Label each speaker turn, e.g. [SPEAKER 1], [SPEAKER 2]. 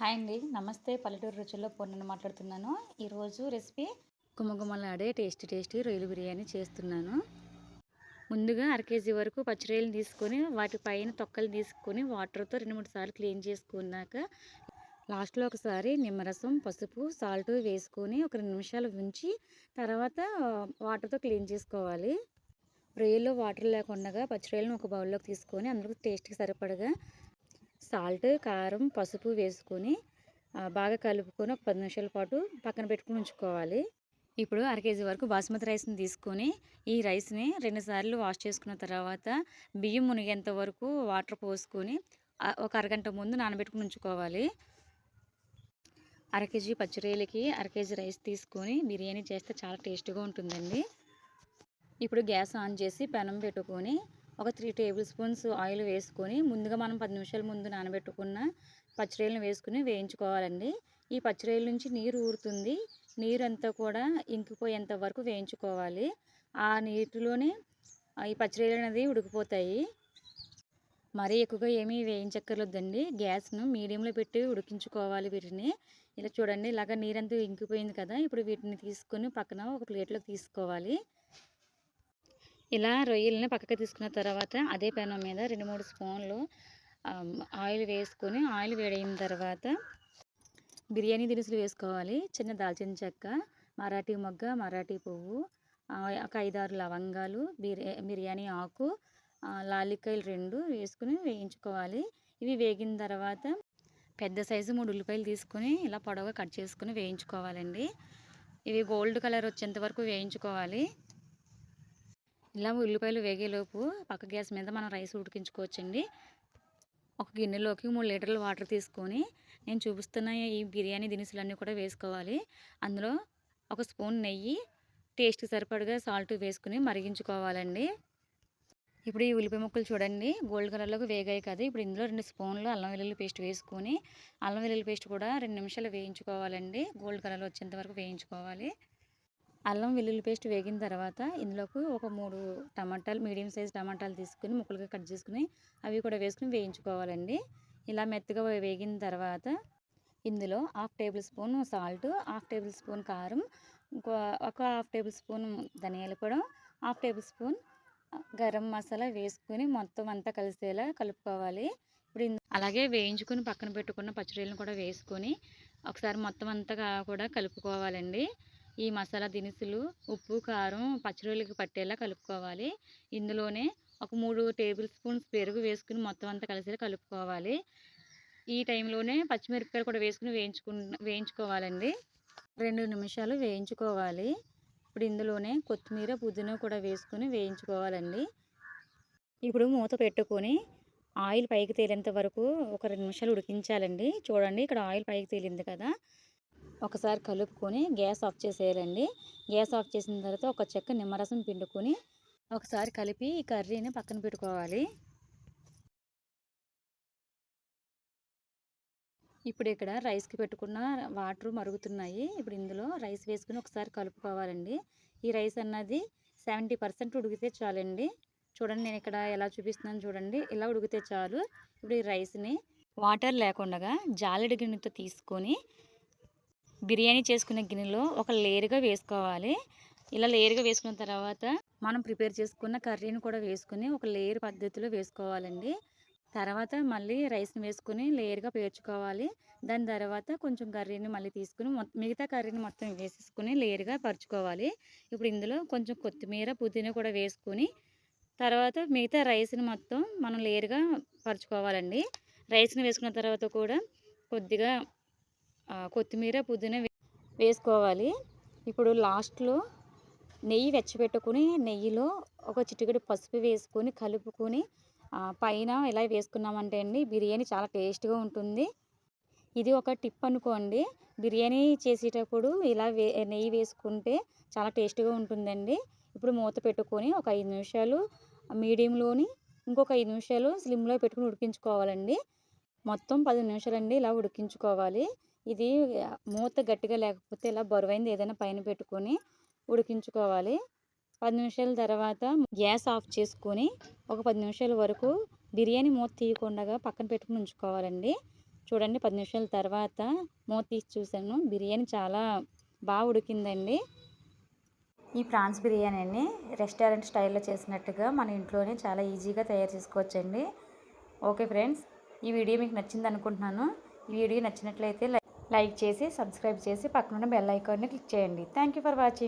[SPEAKER 1] Hi అండి. నమస్తే. పల్లెటూరు రుచుల్లో పూర్ణని మాట్లాడుతున్నాను. ఈరోజు రెసిపీ గుమగుమలాడే టేస్టీ రొయ్యల బిర్యానీ చేస్తున్నాను. ముందుగా అర కేజీ వరకు పచ్చి రొయ్యలను తీసుకొని వాటి పైన తొక్కలు తీసుకొని వాటర్తో 2, 3 సార్లు క్లీన్ చేసుకున్నాక లాస్ట్‌లో ఒకసారి నిమ్మరసం, పసుపు, సాల్ట్ వేసుకొని ఒక 2 నిమిషాలు ఉంచి తర్వాత వాటర్‌తో క్లీన్ చేసుకోవాలి. రొయ్యల్లో వాటర్ లేకుండగా పచ్చి రొయ్యలను ఒక బౌల్‌లోకి తీసుకొని అందులో టేస్ట్‌కి సరిపడగా సాల్ట్, కారం, పసుపు వేసుకొని బాగా కలుపుకొని ఒక 10 నిమిషాల పాటు పక్కన పెట్టుకొని ఉంచుకోవాలి. ఇప్పుడు అర కేజీ వరకు బాస్మతి రైస్‌ని తీసుకొని ఈ రైస్‌ని 2 సార్లు వాష్ చేసుకున్న తర్వాత బియ్యం మునిగేంత వరకు వాటర్ పోసుకొని ఒక అరగంట ముందు నానబెట్టుకొని ఉంచుకోవాలి. అర కేజీ పచ్చి రొయ్యలకి అర కేజీ రైస్ తీసుకొని బిర్యానీ చేస్తే చాలా టేస్ట్‌గా ఉంటుందండి. ఇప్పుడు గ్యాస్ ఆన్ చేసి పెనం పెట్టుకొని ఒక 3 టేబుల్ స్పూన్స్ ఆయిల్ వేసుకొని ముందుగా మనం 10 నిమిషాల ముందు నానబెట్టుకున్న పచ్చి రొయ్యలను వేసుకుని వేయించుకోవాలండి. ఈ పచ్చి రొయ్యల నుంచి నీరు ఊరుతుంది. నీరంతా కూడా ఇంకిపోయేంత వరకు వేయించుకోవాలి. ఆ నీటిలోనే ఈ పచ్చి రొయ్యలు అనేది ఉడికిపోతాయి. మరీ ఎక్కువగా ఏమీ వేయించక్కర్లేదండి. గ్యాస్‌ను మీడియంలో పెట్టి ఉడికించుకోవాలి వీటిని. ఇలా చూడండి, ఇలాగ నీరంతా ఇంకిపోయింది కదా! ఇప్పుడు వీటిని తీసుకొని పక్కన ఒక ప్లేట్‌లోకి తీసుకోవాలి. ఇలా రొయ్యలని పక్కకి తీసుకున్న తర్వాత అదే పెనం మీద 2, 3 స్పూన్లు ఆయిల్ వేసుకొని ఆయిల్ వేడైన తర్వాత బిర్యానీ దినుసులు వేసుకోవాలి. చిన్న దాల్చిన చెక్క, మరాఠీ మొగ్గ, మరాఠీ పువ్వు, ఒక 5, 6 లవంగాలు, బిర్యానీ ఆకు, లాలిక్కాయలు 2 వేసుకుని వేయించుకోవాలి. ఇవి వేగిన తర్వాత పెద్ద సైజు 3 ఉల్లిపాయలు తీసుకొని ఇలా పొడవుగా కట్ చేసుకుని వేయించుకోవాలండి. ఇవి గోల్డ్ కలర్ వచ్చేంత వరకు వేయించుకోవాలి. ఇలా ఉల్లిపాయలు వేగేలోపు పక్క గ్యాస్ మీద మనం రైస్ ఉడికించుకోవచ్చండి. ఒక గిన్నెలోకి 3 లీటర్ల వాటర్ తీసుకొని నేను చూపిస్తున్న ఈ బిర్యానీ దినుసులన్నీ కూడా వేసుకోవాలి. అందులో ఒక స్పూన్ నెయ్యి, టేస్ట్‌కి సరిపడగా సాల్ట్ వేసుకుని మరిగించుకోవాలండి. ఇప్పుడు ఈ ఉల్లిపాయ ముక్కలు చూడండి గోల్డ్ కలర్‌లోకి వేగాయి కదా! ఇప్పుడు ఇందులో 2 స్పూన్లు అల్లం వెల్లుల్లి పేస్ట్ వేసుకొని అల్లం వెల్లుల్లి పేస్ట్ కూడా 2 నిమిషాలు వేయించుకోవాలండి. గోల్డ్ కలర్ వచ్చేంత వరకు వేయించుకోవాలి. అల్లం వెల్లుల్లి పేస్ట్ వేగిన తర్వాత ఇందులోకి ఒక 3 టమాటాలు, మీడియం సైజ్ టమాటాలు తీసుకుని ముక్కలుగా కట్ చేసుకుని అవి కూడా వేసుకుని వేయించుకోవాలండి. ఇలా మెత్తగా వేగిన తర్వాత ఇందులో 1/2 table spoon salt, 1/2 table spoon కారం, ఒక 1/2 టేబుల్ స్పూన్ ధనియాల పొడి, 1/2 టేబుల్ స్పూన్ గరం మసాలా వేసుకుని మొత్తం అంతా కలిసేలా కలుపుకోవాలి. ఇప్పుడు అలాగే వేయించుకుని పక్కన పెట్టుకున్న పచ్చి రొయ్యలను కూడా వేసుకొని ఒకసారి మొత్తం అంతా కూడా కలుపుకోవాలండి. ఈ మసాలా దినుసులు, ఉప్పు, కారం పచ్చి రొయ్యలకి పట్టేలా కలుపుకోవాలి. ఇందులోనే ఒక 3 టేబుల్ స్పూన్స్ పెరుగు వేసుకుని మొత్తం అంతా కలిసేలా కలుపుకోవాలి. ఈ టైంలోనే పచ్చిమిరపకాయలు కూడా వేసుకుని వేయించుకోవాలండి. 2 నిమిషాలు వేయించుకోవాలి. ఇప్పుడు ఇందులోనే కొత్తిమీర, పుదీనా కూడా వేసుకుని వేయించుకోవాలండి. ఇప్పుడు మూత పెట్టుకొని ఆయిల్ పైకి తేలేంత వరకు ఒక 2 నిమిషాలు ఉడికించాలండి. చూడండి, ఇక్కడ ఆయిల్ పైకి తేలింది కదా! ఒకసారి కలుపుకొని గ్యాస్ ఆఫ్ చేసేయాలండి. గ్యాస్ ఆఫ్ చేసిన తర్వాత ఒక చెక్క నిమ్మరసం పిండుకొని ఒకసారి కలిపి ఈ కర్రీని పక్కన పెట్టుకోవాలి. ఇప్పుడు ఇక్కడ రైస్‌కి పెట్టుకున్న వాటర్ మరుగుతున్నాయి. ఇప్పుడు ఇందులో రైస్ వేసుకొని ఒకసారి కలుపుకోవాలండి. ఈ రైస్ అన్నది 70% ఉడికితే చాలండి. చూడండి, నేను ఇక్కడ ఎలా చూపిస్తున్నాను చూడండి. ఇలా ఉడికితే చాలు. ఇప్పుడు ఈ రైస్‌ని వాటర్ లేకుండగా జాలెడు గిన్నెతో తీసుకొని బిర్యానీ చేసుకునే గిన్నెలో ఒక లేయర్‌గా వేసుకోవాలి. ఇలా లేయర్‌గా వేసుకున్న తర్వాత మనం ప్రిపేర్ చేసుకున్న కర్రీని కూడా వేసుకొని ఒక లేయర్ పద్ధతిలో వేసుకోవాలండి. తర్వాత మళ్ళీ రైస్‌ని వేసుకొని లేయర్‌గా పేర్చుకోవాలి. దాని తర్వాత కొంచెం కర్రీని మళ్ళీ తీసుకొని మిగతా కర్రీని మొత్తం వేసేసుకొని లేయర్‌గా పరుచుకోవాలి. ఇప్పుడు ఇందులో కొంచెం కొత్తిమీర, పుదీనా కూడా వేసుకొని తర్వాత మిగతా రైస్‌ని మొత్తం మనం లేయర్‌గా పరుచుకోవాలండి. రైస్‌ని వేసుకున్న తర్వాత కూడా కొద్దిగా కొత్తిమీర, పుదీనా వేసుకోవాలి. ఇప్పుడు లాస్ట్‌లో నెయ్యి వెచ్చబెట్టుకొని నెయ్యిలో ఒక చిటికెడు పసుపు వేసుకొని కలుపుకొని పైన ఇలా వేసుకున్నామంటే అండి బిర్యానీ చాలా టేస్ట్‌గా ఉంటుంది. ఇది ఒక టిప్ అనుకోండి. బిర్యానీ చేసేటప్పుడు ఇలా నెయ్యి వేసుకుంటే చాలా టేస్ట్‌గా ఉంటుందండి. ఇప్పుడు మూత పెట్టుకొని ఒక 5 నిమిషాలు మీడియంలోని ఇంకొక 5 నిమిషాలు స్లిమ్‌లో పెట్టుకొని ఉడికించుకోవాలండి. మొత్తం 10 నిమిషాలండి ఇలా ఉడికించుకోవాలి. ఇది మూత గట్టిగా లేకపోతే ఇలా బరువైంది ఏదైనా పైన పెట్టుకొని ఉడికించుకోవాలి. 10 నిమిషాల తర్వాత గ్యాస్ ఆఫ్ చేసుకొని ఒక 10 నిమిషాల వరకు బిర్యానీ మూత తీయకుండా పక్కన పెట్టుకొని ఉంచుకోవాలండి. చూడండి 10 నిమిషాల తర్వాత మూత తీసి చూసాను. బిర్యానీ చాలా బాగా ఉడికిందండి. ఈ ప్రాన్స్ బిర్యానీని రెస్టారెంట్ స్టైల్లో చేసినట్టుగా మన ఇంట్లోనే చాలా ఈజీగా తయారు చేసుకోవచ్చండి. ఓకే ఫ్రెండ్స్, ఈ వీడియో మీకు నచ్చింది అనుకుంటున్నాను. ఈ వీడియో నచ్చినట్లయితే లైక్ చేసి సబ్స్క్రైబ్ చేసి పక్కనున్న బెల్ ఐకాన్ని క్లిక్ చేయండి. Thank you for watching.